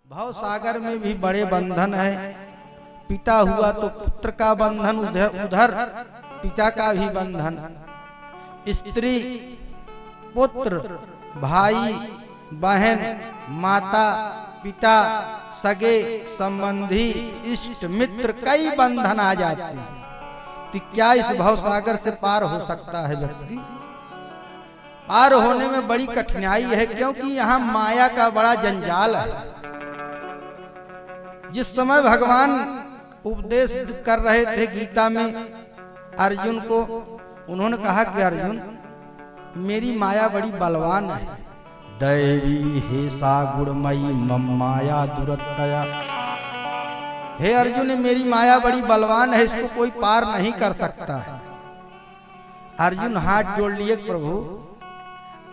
भव सागर में भी बड़े बंधन है। पिता हुआ तो पुत्र का बंधन, उधर पिता का भी बंधन, स्त्री पुत्र भाई बहन माता पिता सगे संबंधी इष्ट मित्र कई बंधन आ जाते हैं। तो क्या इस भव सागर से पार हो सकता है व्यक्ति? पार होने में बड़ी कठिनाई है, क्योंकि यहाँ माया का बड़ा जंजाल है। जिस समय भगवान उपदेश कर रहे थे गीता में अर्जुन को, उन्होंने कहा कि अर्जुन मेरी माया बड़ी बलवान है, दैवी हे सा गुणमयी मम माया दुरतया। हे अर्जुन मेरी माया बड़ी बलवान है, इसको कोई पार नहीं कर सकता है। अर्जुन हाथ जोड़ लिए, प्रभु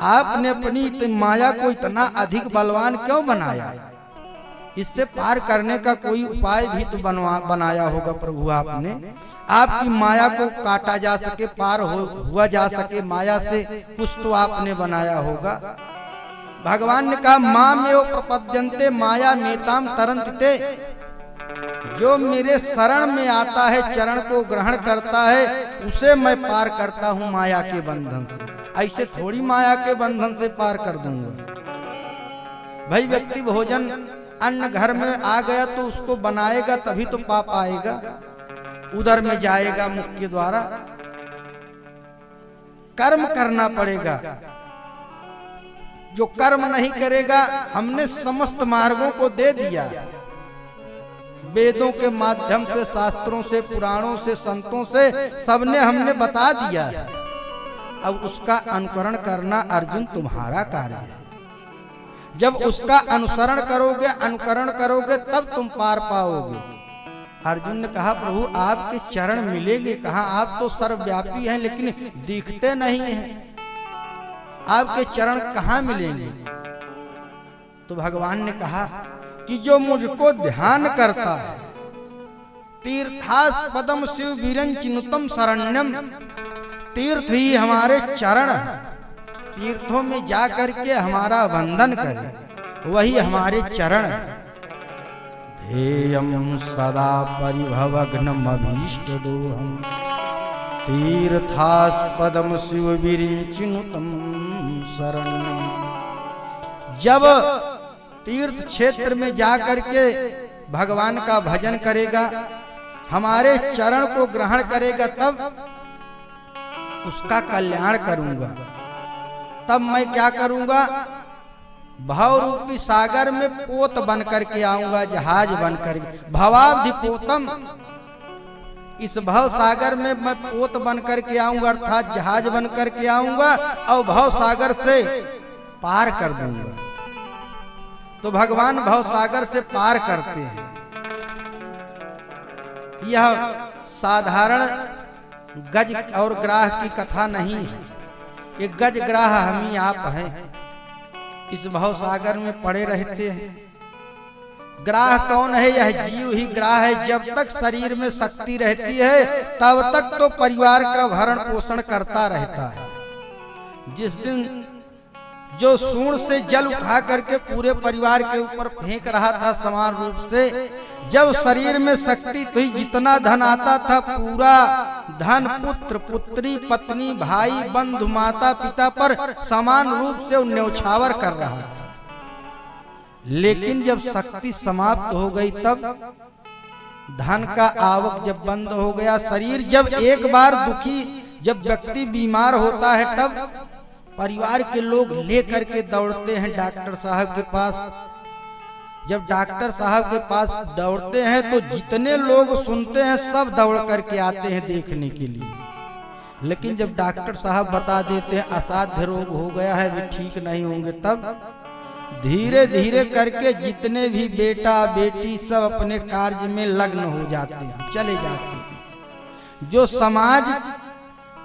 आपने अपनी माया को इतना अधिक बलवान क्यों बनाया? इससे पार करने का कोई उपाय भी तो बनाया होगा प्रभु आपने। आपकी माया को काटा जा सके, पार हुआ जा सके माया से, कुछ तो आपने बनाया होगा। भगवान ने कहा माम एव प्रपद्यन्ते माया मेताम तरन्ते। जो मेरे शरण में आता है, चरण को ग्रहण करता है, उसे मैं पार करता हूँ माया के बंधन से। ऐसे थोड़ी माया के बंधन से पार कर दूंगा। भाई व्यक्ति भोजन अन्न घर में आ गया तो उसको बनाएगा तभी तो पाप आएगा, उधर में जाएगा मुख के द्वारा। कर्म करना पड़ेगा, जो कर्म नहीं करेगा, हमने समस्त मार्गों को दे दिया, वेदों के माध्यम से, शास्त्रों से, पुराणों से, संतों से, सबने हमने बता दिया। अब उसका अनुकरण करना अर्जुन तुम्हारा कार्य है। जब उसका अनुसरण करोगे, अनुकरण करोगे, तब तुम पार पाओगे। अर्जुन ने कहा प्रभु आपके चरण मिलेंगे कहाँ? आप तो सर्वव्यापी हैं लेकिन दिखते नहीं हैं, आपके चरण कहाँ मिलेंगे? तो भगवान ने कहा कि जो मुझको ध्यान करता है, तीर्थास पदम शिव वीरं चिनुतम शरण्यम। तीर्थ ही हमारे चरण हैं, तीर्थों में जा करके हमारा वंदन करें, वही हमारे चरण हैं। ध्येयं सदा परिभवघ्नम अभीष्ट दोहम तीर्थास्पदम शिव विरिचिनुतम शरणं। जब तीर्थ क्षेत्र में जा करके भगवान का भजन करेगा, हमारे चरण को ग्रहण करेगा, तब उसका कल्याण करूंगा। तब मैं क्या करूंगा? भव रूपी सागर में पोत बन करके आऊंगा, जहाज बन करके। भवाब्धि पोतम, इस भव सागर में मैं पोत बन करके आऊंगा, अर्थात जहाज बन करके आऊंगा और भव सागर से पार कर दूंगा। तो भगवान भव सागर से पार करते हैं। यह साधारण गज और ग्राह की कथा नहीं है, ये गज ग्राह हम ही आप हैं, इस भव सागर में पड़े रहते हैं। ग्राह कौन है? यह जीव ही ग्राह है। जब तक शरीर में शक्ति रहती है तब तक तो परिवार का भरण पोषण करता रहता है। जिस दिन जो सूंड से जल उठा करके पूरे परिवार के ऊपर फेंक रहा था समान रूप से, जब शरीर में शक्ति थी, जितना धन आता था पूरा धन पुत्र पुत्री पत्नी भाई बंधु माता पिता पर समान रूप से न्यौछावर कर रहा था। लेकिन जब शक्ति समाप्त हो गई, तब धन का आवक जब बंद हो गया, शरीर जब एक बार दुखी, जब व्यक्ति बीमार होता है, तब परिवार के लोग लेकर के दौड़ते हैं डॉक्टर साहब के पास। जब डॉक्टर साहब के पास दौड़ते हैं तो जितने लोग सुनते हैं सब दौड़ करके आते हैं देखने के लिए। लेकिन जब डॉक्टर साहब बता देते हैं असाध्य रोग हो गया है, वे ठीक नहीं होंगे, तब धीरे धीरे करके जितने भी बेटा बेटी सब अपने कार्य में लग्न हो जाते हैं, चले जाते हैं। जो समाज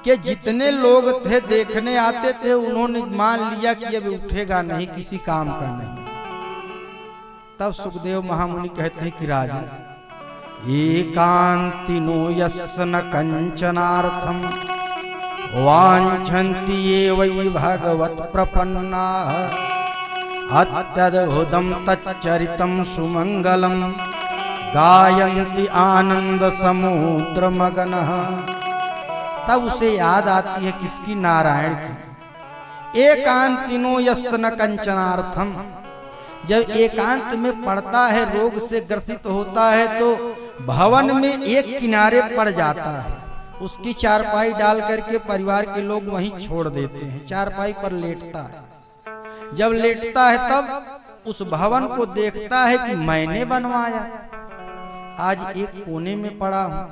के जितने लोग थे देखने आते थे, उन्होंने मान लिया कि अब उठेगा नहीं, किसी काम का नहीं। तब सुखदेव महामुनि कहते हैं कि राजन एकांतिनो यस्य न कंचनार्थम वांछन्ति ये वै भगवत प्रपन्ना अत्यद्भुतं तच्चरितं सुमंगलम गायन्ति आनंद समुद्र मगनः। तब उसे याद आती है किसकी? नारायण की। एकांतिनो यस्य न कंचनार्थम। जब एकांत में पड़ता है, रोग से ग्रसित होता है, तो भवन में एक किनारे पड़ जाता है। उसकी चारपाई डाल करके परिवार के लोग वहीं छोड़ देते हैं, चारपाई पर लेटता है। जब लेटता है तब उस भवन को देखता है कि मैंने बनवाया, आज एक कोने में पड़ा हूं।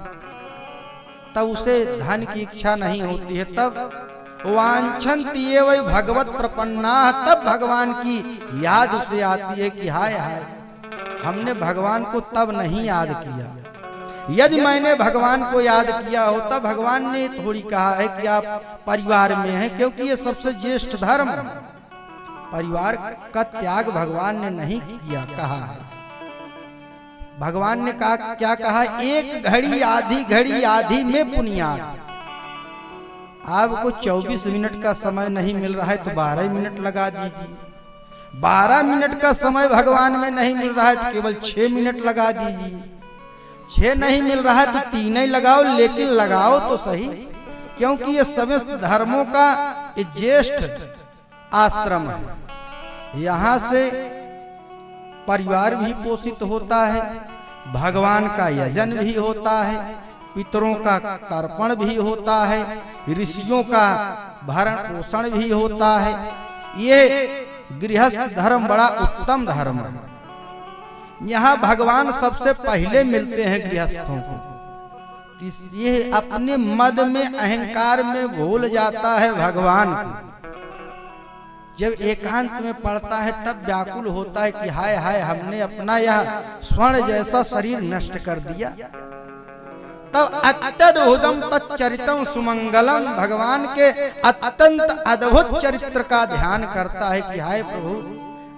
तब उसे धन की इच्छा नहीं होती है। तब वांछन्ति ये वही भगवत प्रपन्ना। तब भगवान की याद उसे आती है कि हाय हाय, हमने भगवान को तब नहीं याद किया। यदि मैंने भगवान को याद किया हो तब भगवान ने थोड़ी कहा है कि आप परिवार में हैं, क्योंकि ये सबसे ज्येष्ठ धर्म है। परिवार का त्याग भगवान ने नहीं किया, कहा है। भगवान ने कहा, क्या कहा? एक घड़ी आधी में पुनियाद। आपको 24 मिनट का समय नहीं मिल रहा है तो 12 मिनट लगा दीजिए। 12 मिनट का समय भगवान में नहीं मिल रहा है तो केवल 6 मिनट लगा दीजिए। 6 नहीं मिल रहा है तो 3 ही लगाओ, लेकिन लगाओ तो सही, क्योंकि ये समस्त धर्मों का ज्येष्ठ आश्रम है। यहाँ से परिवार भी पोषित होता है, भगवान का यजन भी होता है, पितरों का तर्पण भी होता है, ऋषियों का भरण पोषण भी होता है। ये गृहस्थ धर्म बड़ा उत्तम धर्म है। यहाँ भगवान सबसे पहले मिलते हैं गृहस्थों को। ये अपने मद में, अहंकार में भूल जाता है भगवान को। जब एकांत में पड़ता है तब व्याकुल होता है कि हाय हाय, हमने अपना यह स्वर्ण जैसा शरीर नष्ट कर दिया। तब अत्यद्भुतम तच्चरितम सुमंगलम, भगवान के अत्यंत अद्भुत चरित्र का ध्यान करता है कि हाय प्रभु,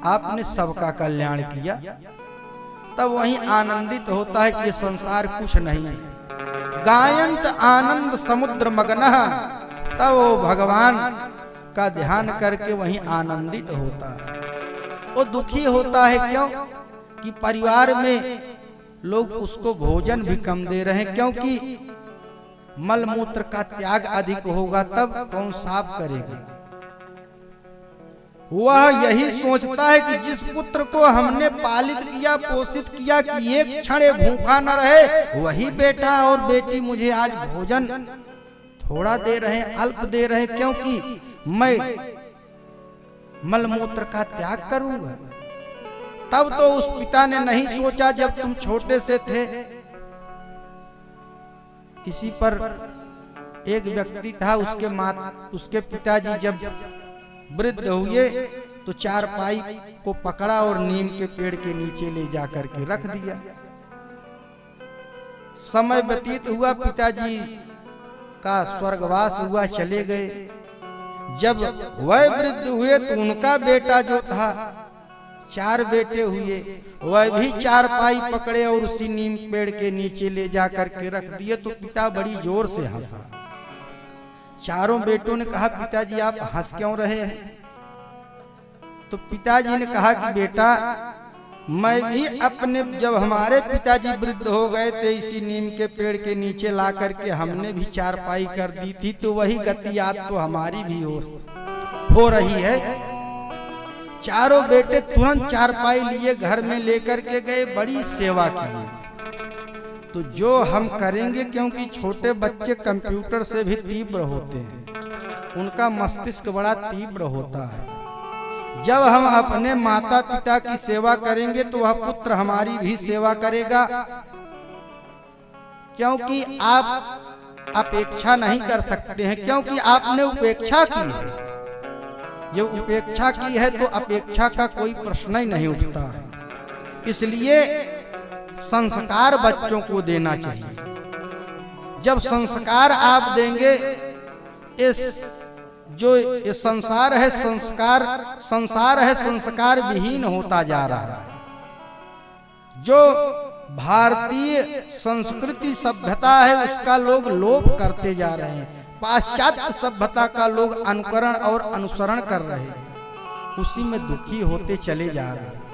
आपने सबका कल्याण किया। तब वहीं आनंदित होता है कि संसार कुछ नहीं है। गायंत आनंद समुद्र मगनः। तब वो भगवान का ध्यान करके वहीं आनंदित होता है। वो दुखी होता है, क्यों? कि परिवार में लोग उसको भोजन भी कम दे रहे हैं, क्योंकि मल मूत्र का त्याग अधिक होगा तब कौन साफ करेगा। वह यही सोचता है कि जिस पुत्र को हमने पालित किया, पोषित किया कि एक क्षण भूखा न रहे, वही बेटा और बेटी मुझे आज भोजन थोड़ा दे रहे हैं, अल्प दे रहे हैं, क्योंकि मैं मल मूत्र का त्याग करूंगा। तब तो उस पिता ने नहीं सोचा, जब तुम छोटे से थे, किसी पर एक व्यक्ति था, उसके पिताजी जब वृद्ध हुए तो चारपाई को पकड़ा और नीम के पेड़ के नीचे ले जाकर के रख दिया। समय व्यतीत हुआ, पिताजी का स्वर्गवास हुआ, चले गए। जब वह वृद्ध हुए तो उनका बेटा जो था, 4 बेटे हुए, वह भी चारपाई पकड़े और उसी नीम पेड़ के नीचे ले जाकर के रख दिए। तो पिता बड़ी जोर से हंसा। चारों बेटों ने कहा, पिताजी आप हंस क्यों रहे हैं? तो पिताजी ने कहा कि बेटा, मैं भी अपने, जब हमारे पिताजी वृद्ध हो गए थे, इसी नीम के पेड़ के नीचे ला करके हमने भी चारपाई कर दी थी, तो वही गति आज तो हमारी भी हो रही है। चारों बेटे तुरंत चारपाई लिए घर में लेकर के गए, बड़ी सेवा की। तो जो हम करेंगे, क्योंकि छोटे बच्चे कंप्यूटर से भी तीव्र होते हैं, उनका मस्तिष्क बड़ा तीव्र होता है। जब हम अपने माता पिता की सेवा करेंगे तो वह पुत्र हमारी भी सेवा करेगा, क्योंकि आप अपेक्षा नहीं कर सकते हैं, क्योंकि आपने उपेक्षा की है। जो उपेक्षा की है तो अपेक्षा का कोई प्रश्न ही नहीं उठता है। इसलिए संस्कार बच्चों को देना चाहिए। जब संस्कार आप देंगे, इस जो ये संसार है, संसार है संस्कार विहीन होता जा रहा है। जो भारतीय संस्कृति सभ्यता है उसका लोग लोप करते जा रहे हैं। पाश्चात्य सभ्यता का लोग अनुकरण और अनुसरण कर रहे हैं। उसी में दुखी होते चले जा रहे हैं।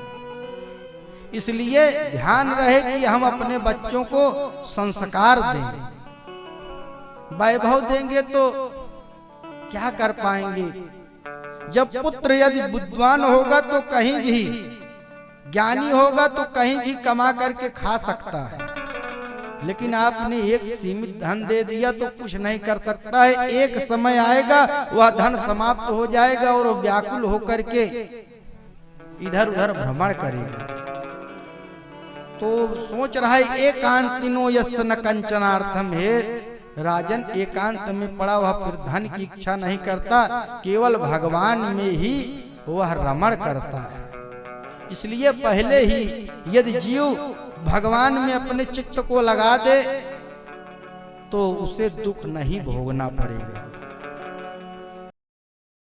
इसलिए ध्यान रहे कि हम अपने बच्चों को संस्कार दें। वैभव देंगे तो क्या कर पाएंगे? जब पुत्र यदि बुद्धिमान होगा तो कहीं भी, ज्ञानी होगा तो कहीं भी कमा करके खा सकता है, लेकिन आपने एक सीमित धन दे दिया तो कुछ नहीं कर सकता है। एक समय आएगा वह धन समाप्त हो जाएगा और व्याकुल होकर के इधर उधर भ्रमण करेगा। तो सोच रहा है एकांतिनो यस्य न कंचनार्थम, है राजन एकांत में पड़ा हुआ फिर धन की इच्छा नहीं करता, केवल भगवान में ही वह रमण करता है। इसलिए पहले ही यदि जीव भगवान में अपने चित्त को लगा दे तो उसे दुख नहीं भोगना पड़ेगा।